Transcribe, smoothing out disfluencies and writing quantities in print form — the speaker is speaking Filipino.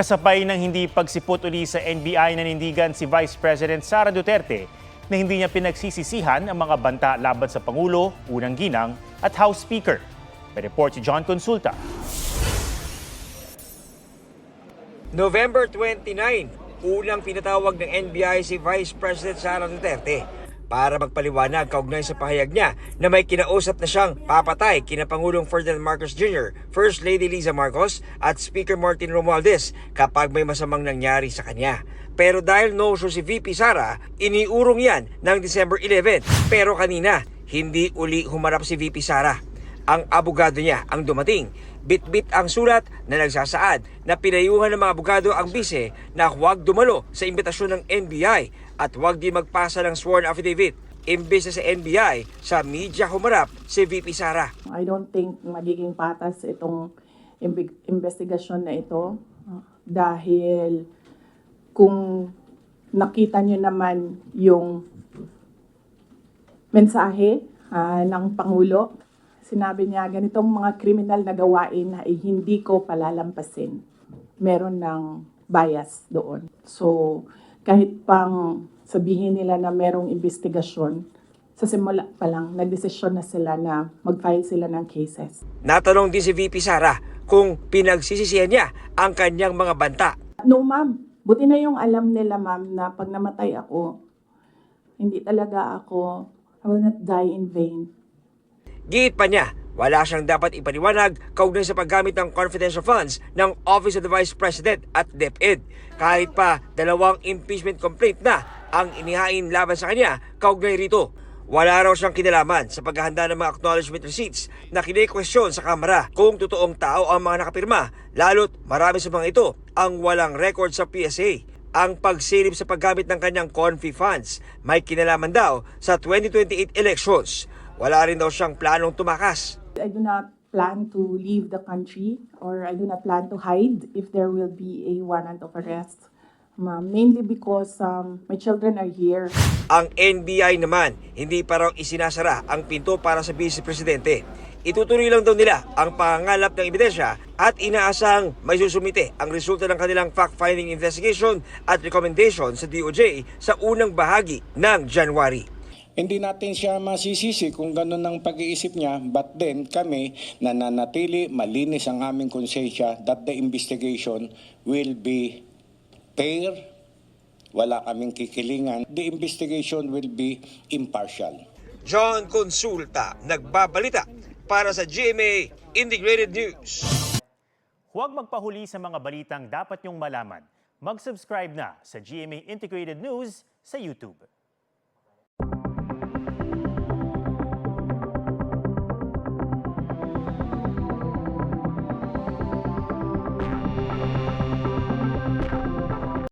Kasabay ng hindi pagsipot uli sa NBI, nanindigan si Vice President Sara Duterte na hindi niya pinagsisisihan ang mga banta laban sa Pangulo, Unang Ginang at House Speaker. May report si John Consulta. November 29, unang pinatawag ng NBI si Vice President Sara Duterte para magpaliwanag kaugnay sa pahayag niya na may kinausap na siyang papatay kina Pangulong Ferdinand Marcos Jr., First Lady Liza Marcos at Speaker Martin Romualdez kapag may masamang nangyari sa kanya. Pero dahil no-show si VP Sara, iniurong yan ng December 11. Pero kanina, hindi uli humarap si VP Sara. Ang abogado niya ang dumating. Bit-bit ang sulat na nagsasaad na pinayuhan ng mga abogado ang bise na huwag dumalo sa imbitasyon ng NBI at huwag din magpasa ng sworn affidavit. Imbes na sa NBI, sa media humarap si VP Sara. I don't think magiging patas itong investigasyon na ito dahil kung nakita nyo naman yung mensahe ng Pangulo, sinabi niya, ganitong mga kriminal na gawain ay hindi ko palalampasin. Meron ng bias doon. So, kahit pang sabihin nila na merong investigasyon, sa simula pa lang, nagdesisyon na sila na mag-file sila ng cases. Natanong din si VP Sara kung pinagsisisihan niya ang kanyang mga banta. No, ma'am. Buti na yung alam nila, ma'am, na pag namatay ako, hindi talaga ako, I will not die in vain. Giit pa niya, wala siyang dapat ipaliwanag kaugnay sa paggamit ng confidential funds ng Office of the Vice President at DepEd. Kahit pa 2 impeachment complaint na ang inihain laban sa kanya kaugnay rito. Wala raw siyang kinalaman sa paghahanda ng mga acknowledgement receipts na kine-question sa Kamara kung totoong tao ang mga nakapirma, lalo't marami sa mga ito ang walang record sa PSA. Ang pagsilip sa paggamit ng kanyang confi funds may kinalaman daw sa 2028 elections. Wala rin daw siyang planong tumakas. I do not plan to leave the country or I do not plan to hide if there will be a warrant of arrest. Mainly because my children are here. Ang NBI naman, hindi pa raw isinasara ang pinto para sa Vice Presidente. Itutuloy lang daw nila ang pangangalap ng ebidensya at inaasang may susumite ang resulta ng kanilang fact-finding investigation at recommendation sa DOJ sa unang bahagi ng January. Hindi natin siya masisisi kung gano'n ang pag-iisip niya, but then kami nananatili malinis ang aming konsensya that the investigation will be fair, wala kaming kikilingan, the investigation will be impartial. John Consulta, nagbabalita para sa GMA Integrated News. Huwag magpahuli sa mga balitang dapat niyong malaman. Mag-subscribe na sa GMA Integrated News sa YouTube.